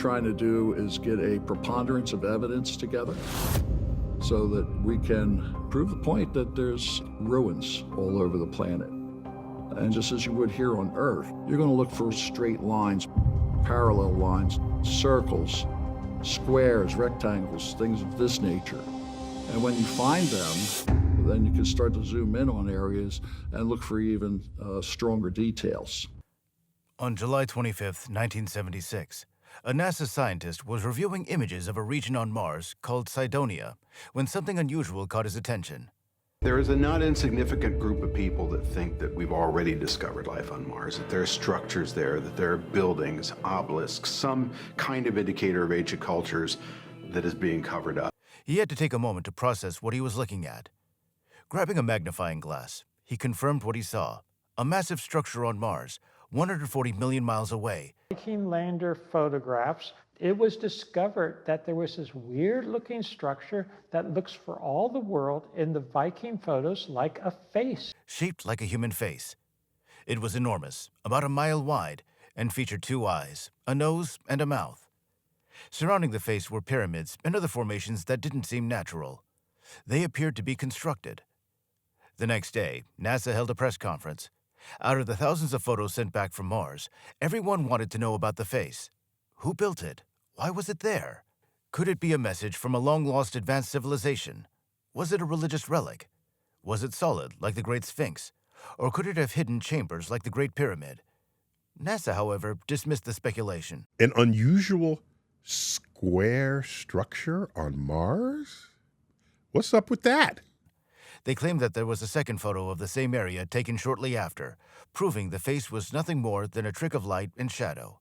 trying to do is get a preponderance of evidence together so that we can prove the point that there's ruins all over the planet. And just as you would here on Earth, you're going to look for straight lines, parallel lines, circles, squares, rectangles, things of this nature. And when you find them, then you can start to zoom in on areas and look for even stronger details. On July 25, 1976, a NASA scientist was reviewing images of a region on Mars called Cydonia when something unusual caught his attention. There is a not insignificant group of people that think that we've already discovered life on Mars, that there are structures there, that there are buildings, obelisks, some kind of indicator of ancient cultures that is being covered up. He had to take a moment to process what he was looking at. Grabbing a magnifying glass, he confirmed what he saw, a massive structure on Mars, 140 million miles away. Viking lander photographs, it was discovered that there was this weird-looking structure that looks for all the world in the Viking photos like a face. Shaped like a human face. It was enormous, about a mile wide, and featured 2 eyes, a nose, and a mouth. Surrounding the face were pyramids and other formations that didn't seem natural. They appeared to be constructed. The next day, NASA held a press conference. Out of the thousands of photos sent back from Mars, everyone wanted to know about the face. Who built it? Why was it there? Could it be a message from a long-lost advanced civilization? Was it a religious relic? Was it solid, like the Great Sphinx? Or could it have hidden chambers like the Great Pyramid? NASA, however, dismissed the speculation. An unusual square structure on Mars? What's up with that? They claimed that there was a second photo of the same area taken shortly after, proving the face was nothing more than a trick of light and shadow.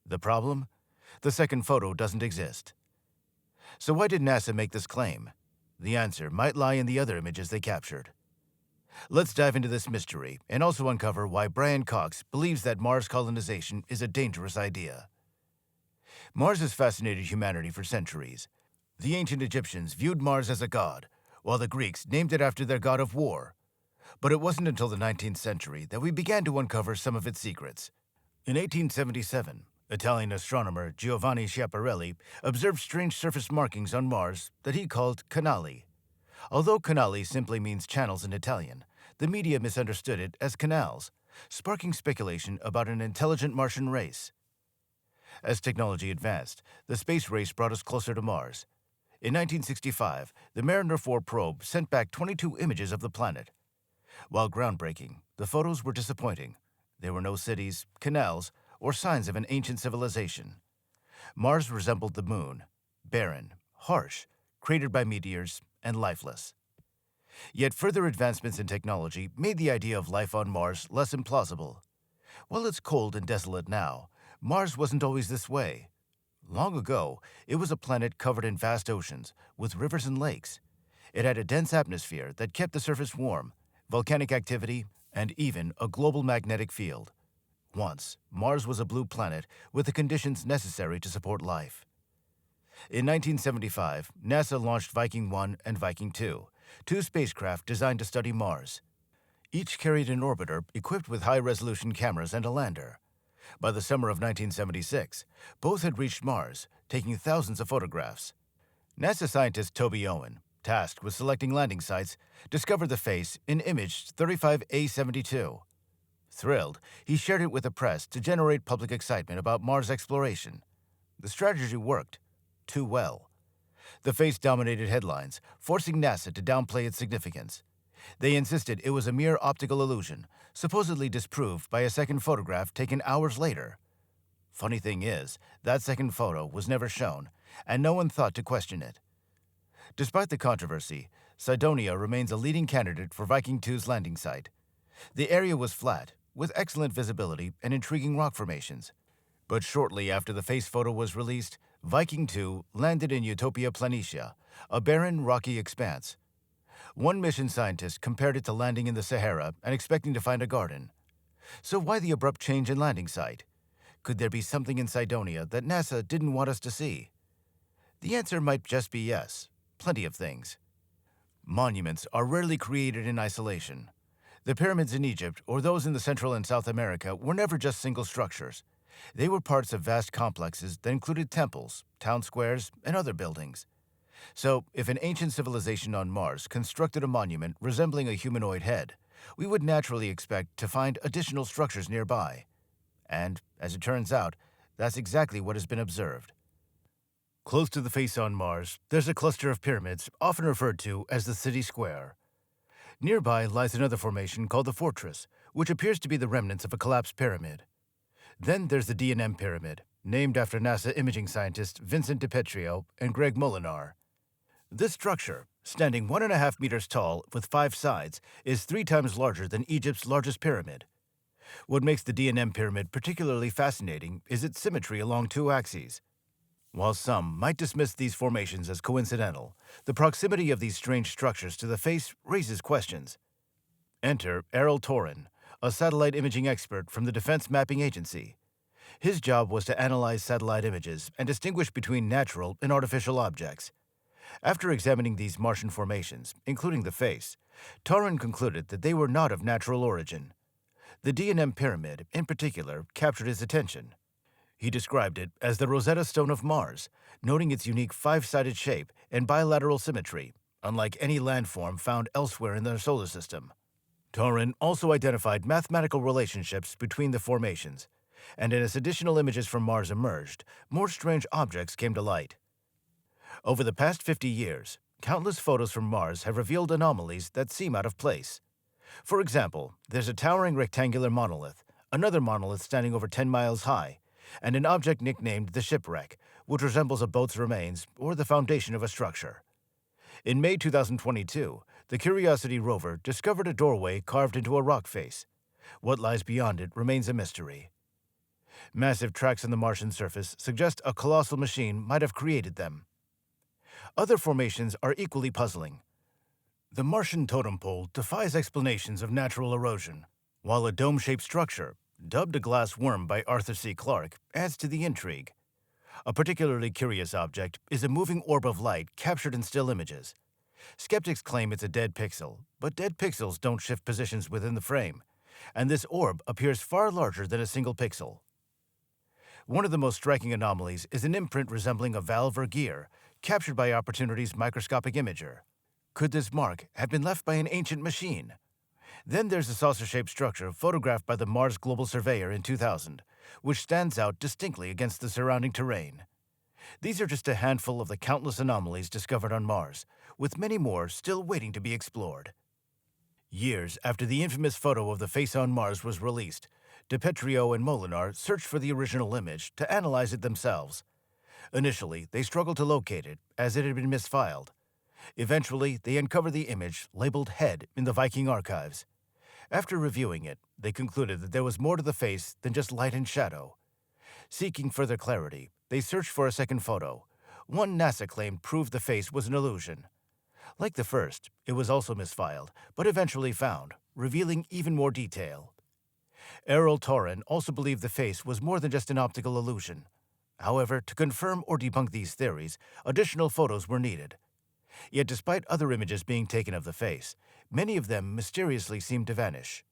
The problem? The second photo doesn't exist. So why did NASA make this claim? The answer might lie in the other images they captured. Let's dive into this mystery and also uncover why Brian Cox believes that Mars colonization is a dangerous idea. Mars has fascinated humanity for centuries. The ancient Egyptians viewed Mars as a god, while the Greeks named it after their god of war. But it wasn't until the 19th century that we began to uncover some of its secrets. In 1877, Italian astronomer Giovanni Schiaparelli observed strange surface markings on Mars that he called canali. Although canali simply means channels in Italian, the media misunderstood it as canals, sparking speculation about an intelligent Martian race. As technology advanced, the space race brought us closer to Mars. In 1965, the Mariner 4 probe sent back 22 images of the planet. While groundbreaking, the photos were disappointing. There were no cities, canals, or signs of an ancient civilization. Mars resembled the moon, barren, harsh, cratered by meteors, and lifeless. Yet further advancements in technology made the idea of life on Mars less implausible. While it's cold and desolate now, Mars wasn't always this way. Long ago, it was a planet covered in vast oceans, with rivers and lakes. It had a dense atmosphere that kept the surface warm, volcanic activity, and even a global magnetic field. Once, Mars was a blue planet with the conditions necessary to support life. In 1975, NASA launched Viking 1 and Viking 2, 2 spacecraft designed to study Mars. Each carried an orbiter equipped with high-resolution cameras and a lander. By the summer of 1976, both had reached Mars, taking thousands of photographs. NASA scientist Toby Owen, tasked with selecting landing sites, discovered the face in image 35A72. Thrilled, he shared it with the press to generate public excitement about Mars exploration. The strategy worked. Too well. The face dominated headlines, forcing NASA to downplay its significance. They insisted it was a mere optical illusion, supposedly disproved by a second photograph taken hours later. Funny thing is, that second photo was never shown, and no one thought to question it. Despite the controversy, Cydonia remains a leading candidate for Viking 2's landing site. The area was flat, with excellent visibility and intriguing rock formations. But shortly after the face photo was released, Viking 2 landed in Utopia Planitia, a barren, rocky expanse. One mission scientist compared it to landing in the Sahara and expecting to find a garden. So why the abrupt change in landing site? Could there be something in Cydonia that NASA didn't want us to see? The answer might just be yes. Plenty of things. Monuments are rarely created in isolation. The pyramids in Egypt or those in the Central and South America were never just single structures. They were parts of vast complexes that included temples, town squares, and other buildings. So, if an ancient civilization on Mars constructed a monument resembling a humanoid head, we would naturally expect to find additional structures nearby. And, as it turns out, that's exactly what has been observed. Close to the face on Mars, there's a cluster of pyramids, often referred to as the City Square. Nearby lies another formation called the Fortress, which appears to be the remnants of a collapsed pyramid. Then there's the D&M Pyramid, named after NASA imaging scientists Vincent DiPetrio and Greg Molinar. This structure, standing 1.5 meters tall with 5 sides, is 3 times larger than Egypt's largest pyramid. What makes the D&M Pyramid particularly fascinating is its symmetry along 2 axes. While some might dismiss these formations as coincidental, the proximity of these strange structures to the face raises questions. Enter Errol Torin, a satellite imaging expert from the Defense Mapping Agency. His job was to analyze satellite images and distinguish between natural and artificial objects. After examining these Martian formations, including the face, Torin concluded that they were not of natural origin. The D&M Pyramid, in particular, captured his attention. He described it as the Rosetta Stone of Mars, noting its unique 5-sided shape and bilateral symmetry, unlike any landform found elsewhere in the solar system. Torin also identified mathematical relationships between the formations, and as additional images from Mars emerged, more strange objects came to light. Over the past 50 years, countless photos from Mars have revealed anomalies that seem out of place. For example, there's a towering rectangular monolith, another monolith standing over 10 miles high, and an object nicknamed the Shipwreck, which resembles a boat's remains or the foundation of a structure. In May 2022, the Curiosity rover discovered a doorway carved into a rock face. What lies beyond it remains a mystery. Massive tracks on the Martian surface suggest a colossal machine might have created them. Other formations are equally puzzling. The Martian totem pole defies explanations of natural erosion, while a dome-shaped structure, dubbed a glass worm by Arthur C. Clarke, adds to the intrigue. A particularly curious object is a moving orb of light captured in still images. Skeptics claim it's a dead pixel, but dead pixels don't shift positions within the frame, and this orb appears far larger than a single pixel. One of the most striking anomalies is an imprint resembling a valve or gear, captured by Opportunity's microscopic imager. Could this mark have been left by an ancient machine? Then there's a saucer-shaped structure photographed by the Mars Global Surveyor in 2000, which stands out distinctly against the surrounding terrain. These are just a handful of the countless anomalies discovered on Mars, with many more still waiting to be explored. Years after the infamous photo of the face on Mars was released, DiPetrio and Molinar searched for the original image to analyze it themselves. Initially, they struggled to locate it, as it had been misfiled. Eventually, they uncovered the image, labeled Head, in the Viking archives. After reviewing it, they concluded that there was more to the face than just light and shadow. Seeking further clarity, they searched for a second photo. One NASA claimed proved the face was an illusion. Like the first, it was also misfiled, but eventually found, revealing even more detail. Errol Torin also believed the face was more than just an optical illusion. However, to confirm or debunk these theories, additional photos were needed. Yet despite other images being taken of the face, many of them mysteriously seemed to vanish.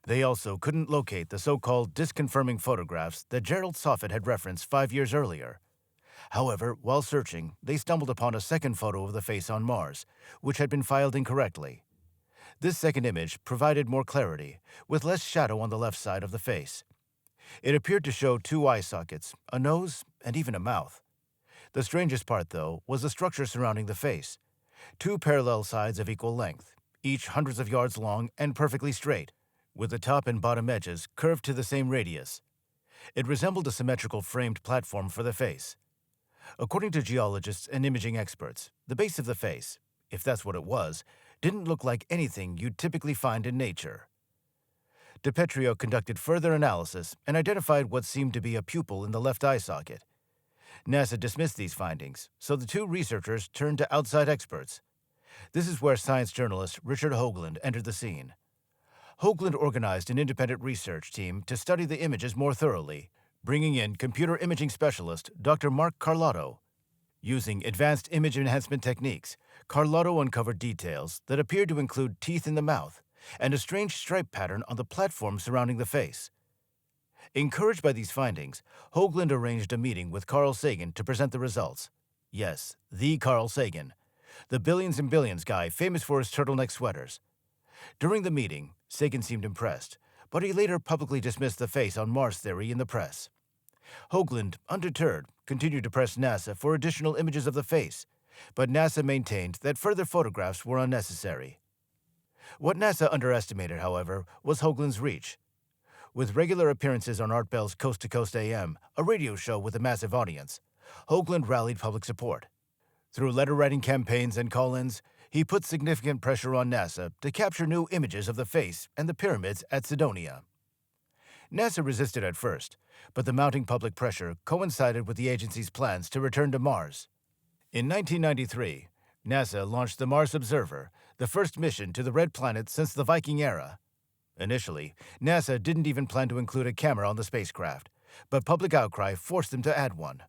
They also couldn't locate the so-called disconfirming photographs that Gerald Soffit had referenced 5 years earlier. However, while searching, they stumbled upon a second photo of the face on Mars, which had been filed incorrectly. This second image provided more clarity, with less shadow on the left side of the face. It appeared to show 2 eye sockets, a nose, and even a mouth. The strangest part, though, was the structure surrounding the face. 2 parallel sides of equal length, each hundreds of yards long and perfectly straight, with the top and bottom edges curved to the same radius. It resembled a symmetrical framed platform for the face. According to geologists and imaging experts, the base of the face, if that's what it was, didn't look like anything you'd typically find in nature. DiPetrio conducted further analysis and identified what seemed to be a pupil in the left eye socket. NASA dismissed these findings, so the 2 researchers turned to outside experts. This is where science journalist Richard Hoagland entered the scene. Hoagland organized an independent research team to study the images more thoroughly, bringing in computer imaging specialist Dr. Mark Carlotto. Using advanced image enhancement techniques, Carlotto uncovered details that appeared to include teeth in the mouth and a strange stripe pattern on the platform surrounding the face. Encouraged by these findings, Hoagland arranged a meeting with Carl Sagan to present the results. Yes, the Carl Sagan, the billions and billions guy famous for his turtleneck sweaters. During the meeting, Sagan seemed impressed, but he later publicly dismissed the face on Mars theory in the press. Hoagland, undeterred, continued to press NASA for additional images of the face, but NASA maintained that further photographs were unnecessary. What NASA underestimated, however, was Hoagland's reach. With regular appearances on Art Bell's Coast to Coast AM, a radio show with a massive audience, Hoagland rallied public support. Through letter-writing campaigns and call-ins, he put significant pressure on NASA to capture new images of the face and the pyramids at Cydonia. NASA resisted at first, but the mounting public pressure coincided with the agency's plans to return to Mars. In 1993, NASA launched the Mars Observer, the first mission to the Red Planet since the Viking era. Initially, NASA didn't even plan to include a camera on the spacecraft, but public outcry forced them to add one.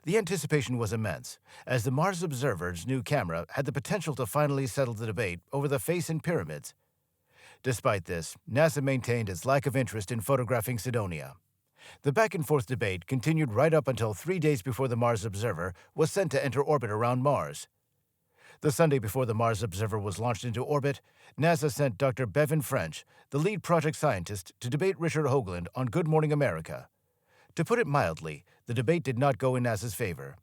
The anticipation was immense, as the Mars Observer's new camera had the potential to finally settle the debate over the face and pyramids. Despite this, NASA maintained its lack of interest in photographing Cydonia. The back-and-forth debate continued right up until 3 days before the Mars Observer was sent to enter orbit around Mars. The Sunday before the Mars Observer was launched into orbit, NASA sent Dr. Bevan French, the lead project scientist, to debate Richard Hoagland on Good Morning America. To put it mildly, the debate did not go in NASA's favor.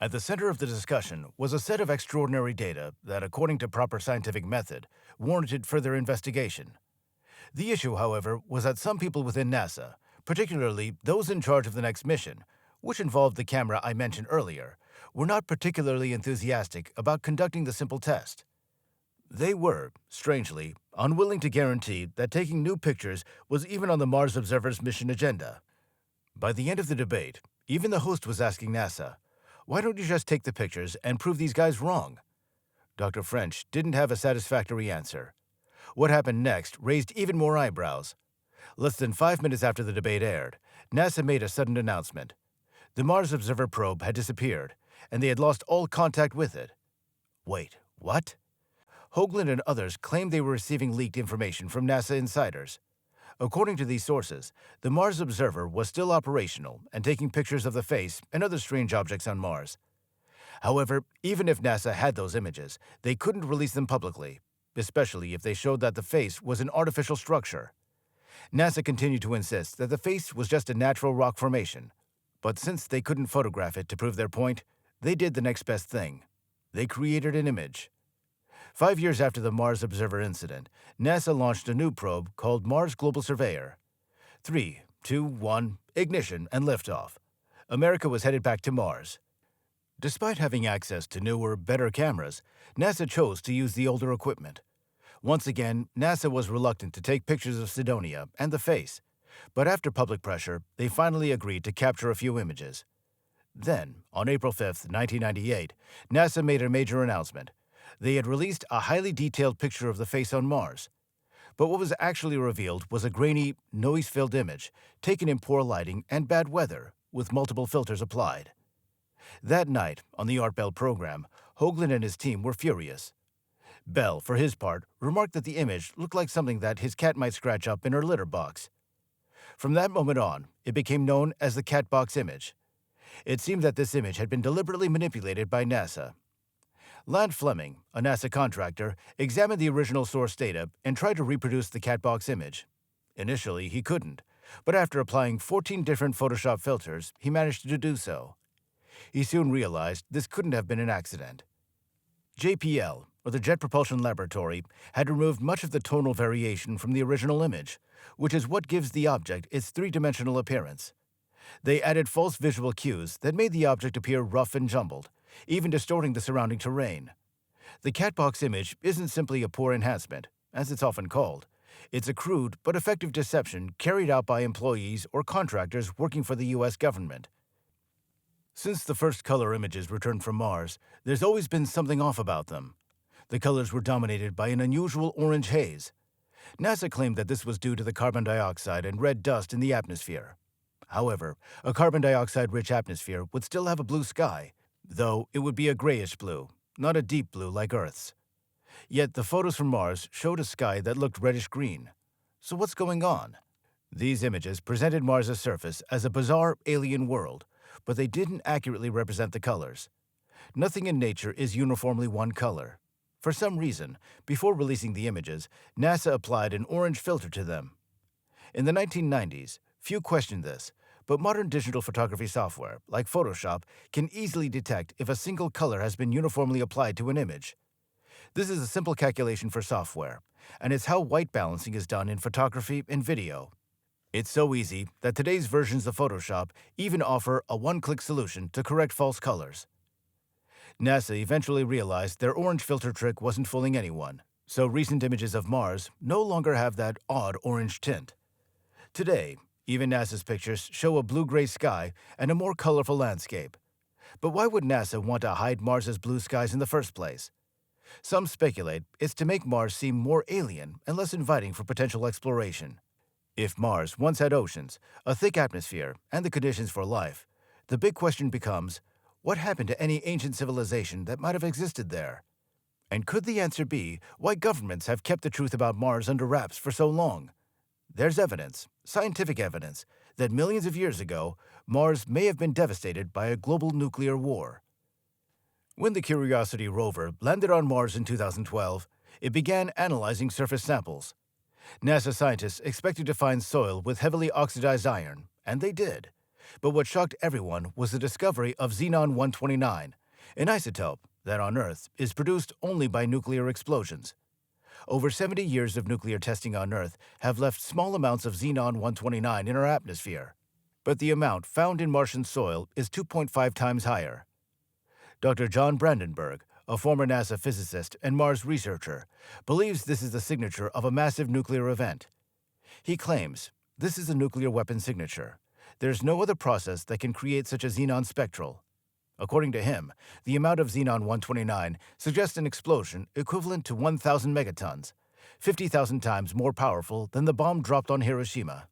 At the center of the discussion was a set of extraordinary data that, according to proper scientific method, warranted further investigation. The issue, however, was that some people within NASA, particularly those in charge of the next mission, which involved the camera I mentioned earlier, were not particularly enthusiastic about conducting the simple test. They were, strangely, unwilling to guarantee that taking new pictures was even on the Mars Observer's mission agenda. By the end of the debate, even the host was asking NASA, "Why don't you just take the pictures and prove these guys wrong?" Dr. French didn't have a satisfactory answer. What happened next raised even more eyebrows. Less than 5 minutes after the debate aired, NASA made a sudden announcement. The Mars Observer probe had disappeared, and they had lost all contact with it. Wait, what? Hoagland and others claimed they were receiving leaked information from NASA insiders. According to these sources, the Mars Observer was still operational and taking pictures of the face and other strange objects on Mars. However, even if NASA had those images, they couldn't release them publicly, especially if they showed that the face was an artificial structure. NASA continued to insist that the face was just a natural rock formation, but since they couldn't photograph it to prove their point, they did the next best thing. They created an image. 5 years after the Mars Observer incident, NASA launched a new probe called Mars Global Surveyor. 3, 2, 1, ignition and liftoff. America was headed back to Mars. Despite having access to newer, better cameras, NASA chose to use the older equipment. Once again, NASA was reluctant to take pictures of Cydonia and the face, but after public pressure, they finally agreed to capture a few images. Then, on April 5, 1998, NASA made a major announcement. They had released a highly detailed picture of the face on Mars. But what was actually revealed was a grainy, noise-filled image, taken in poor lighting and bad weather, with multiple filters applied. That night, on the Art Bell program, Hoagland and his team were furious. Bell, for his part, remarked that the image looked like something that his cat might scratch up in her litter box. From that moment on, it became known as the catbox image. It seemed that this image had been deliberately manipulated by NASA. Land Fleming, a NASA contractor, examined the original source data and tried to reproduce the catbox image. Initially, he couldn't, but after applying 14 different Photoshop filters, he managed to do so. He soon realized this couldn't have been an accident. JPL, or the Jet Propulsion Laboratory, had removed much of the tonal variation from the original image, which is what gives the object its three-dimensional appearance. They added false visual cues that made the object appear rough and jumbled, even distorting the surrounding terrain. The catbox image isn't simply a poor enhancement, as it's often called. It's a crude but effective deception carried out by employees or contractors working for the U.S. government. Since the first color images returned from Mars, there's always been something off about them. The colors were dominated by an unusual orange haze. NASA claimed that this was due to the carbon dioxide and red dust in the atmosphere. However, a carbon dioxide-rich atmosphere would still have a blue sky, though it would be a grayish blue, not a deep blue like Earth's. Yet the photos from Mars showed a sky that looked reddish-green. So what's going on? These images presented Mars' surface as a bizarre alien world, but they didn't accurately represent the colors. Nothing in nature is uniformly one color. For some reason, before releasing the images, NASA applied an orange filter to them. In the 1990s, few questioned this, but modern digital photography software, like Photoshop, can easily detect if a single color has been uniformly applied to an image. This is a simple calculation for software, and it's how white balancing is done in photography and video. It's so easy that today's versions of Photoshop even offer a one-click solution to correct false colors. NASA eventually realized their orange filter trick wasn't fooling anyone, so recent images of Mars no longer have that odd orange tint. Today, even NASA's pictures show a blue-gray sky and a more colorful landscape. But why would NASA want to hide Mars's blue skies in the first place? Some speculate it's to make Mars seem more alien and less inviting for potential exploration. If Mars once had oceans, a thick atmosphere, and the conditions for life, the big question becomes, what happened to any ancient civilization that might have existed there? And could the answer be why governments have kept the truth about Mars under wraps for so long? There's evidence, scientific evidence, that millions of years ago, Mars may have been devastated by a global nuclear war. When the Curiosity rover landed on Mars in 2012, it began analyzing surface samples. NASA scientists expected to find soil with heavily oxidized iron, and they did. But what shocked everyone was the discovery of xenon-129, an isotope that on Earth is produced only by nuclear explosions. Over 70 years of nuclear testing on Earth have left small amounts of xenon-129 in our atmosphere, but the amount found in Martian soil is 2.5 times higher. Dr. John Brandenburg, a former NASA physicist and Mars researcher, believes this is the signature of a massive nuclear event. He claims, "This is a nuclear weapon signature. There's no other process that can create such a xenon spectral." According to him, the amount of xenon-129 suggests an explosion equivalent to 1,000 megatons, 50,000 times more powerful than the bomb dropped on Hiroshima.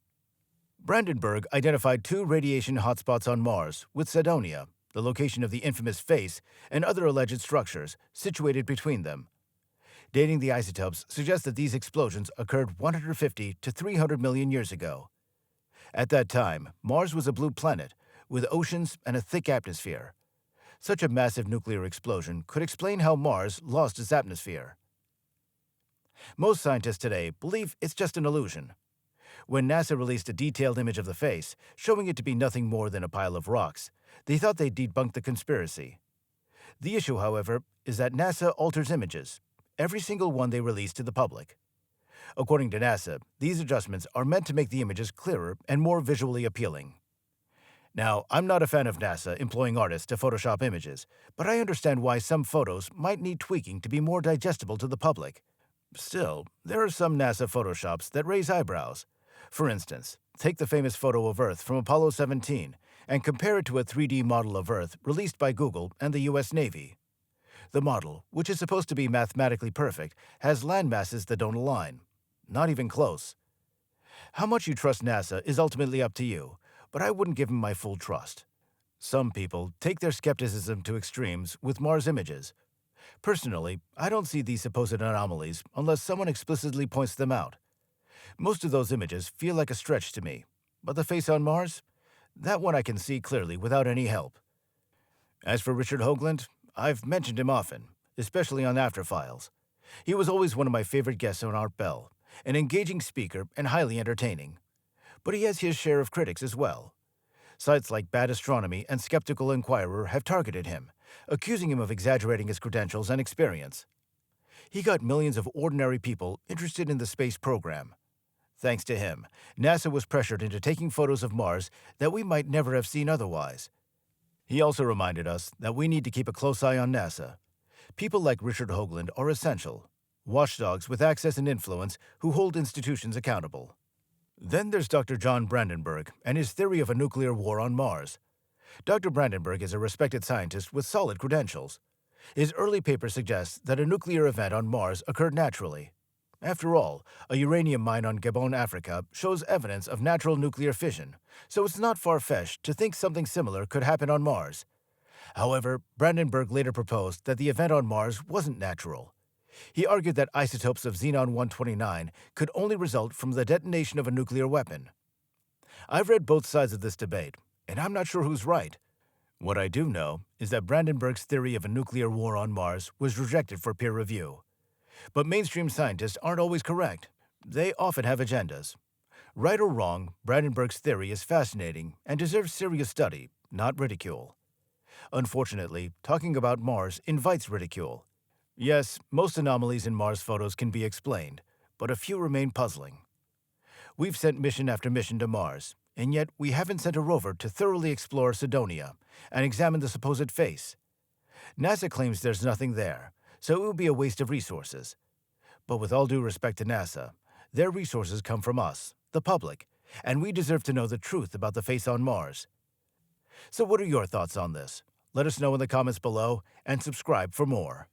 Brandenburg identified 2 radiation hotspots on Mars, with Cydonia, the location of the infamous face, and other alleged structures situated between them. Dating the isotopes suggests that these explosions occurred 150 to 300 million years ago. At that time, Mars was a blue planet, with oceans and a thick atmosphere. Such a massive nuclear explosion could explain how Mars lost its atmosphere. Most scientists today believe it's just an illusion. When NASA released a detailed image of the face, showing it to be nothing more than a pile of rocks, they thought they'd debunked the conspiracy. The issue, however, is that NASA alters images, every single one they release to the public. According to NASA, these adjustments are meant to make the images clearer and more visually appealing. Now, I'm not a fan of NASA employing artists to Photoshop images, but I understand why some photos might need tweaking to be more digestible to the public. Still, there are some NASA Photoshops that raise eyebrows. For instance, take the famous photo of Earth from Apollo 17 and compare it to a 3D model of Earth released by Google and the U.S. Navy. The model, which is supposed to be mathematically perfect, has land masses that don't align. Not even close. How much you trust NASA is ultimately up to you, but I wouldn't give them my full trust. Some people take their skepticism to extremes with Mars images. Personally, I don't see these supposed anomalies unless someone explicitly points them out. Most of those images feel like a stretch to me, but the face on Mars? That one I can see clearly without any help. As for Richard Hoagland, I've mentioned him often, especially on After Files. He was always one of my favorite guests on Art Bell, an engaging speaker and highly entertaining. But he has his share of critics as well. Sites like Bad Astronomy and Skeptical Inquirer have targeted him, accusing him of exaggerating his credentials and experience. He got millions of ordinary people interested in the space program. Thanks to him, NASA was pressured into taking photos of Mars that we might never have seen otherwise. He also reminded us that we need to keep a close eye on NASA. People like Richard Hoagland are essential, watchdogs with access and influence who hold institutions accountable. Then there's Dr. John Brandenburg and his theory of a nuclear war on Mars. Dr. Brandenburg is a respected scientist with solid credentials. His early paper suggests that a nuclear event on Mars occurred naturally. After all, a uranium mine on Gabon, Africa, shows evidence of natural nuclear fission, so it's not far-fetched to think something similar could happen on Mars. However, Brandenburg later proposed that the event on Mars wasn't natural. He argued that isotopes of xenon-129 could only result from the detonation of a nuclear weapon. I've read both sides of this debate, and I'm not sure who's right. What I do know is that Brandenburg's theory of a nuclear war on Mars was rejected for peer review. But mainstream scientists aren't always correct. They often have agendas. Right or wrong, Brandenburg's theory is fascinating and deserves serious study, not ridicule. Unfortunately, talking about Mars invites ridicule. Yes, most anomalies in Mars photos can be explained, but a few remain puzzling. We've sent mission after mission to Mars, and yet we haven't sent a rover to thoroughly explore Cydonia and examine the supposed face. NASA claims there's nothing there, so it would be a waste of resources. But with all due respect to NASA, their resources come from us, the public, and we deserve to know the truth about the face on Mars. So what are your thoughts on this? Let us know in the comments below and subscribe for more.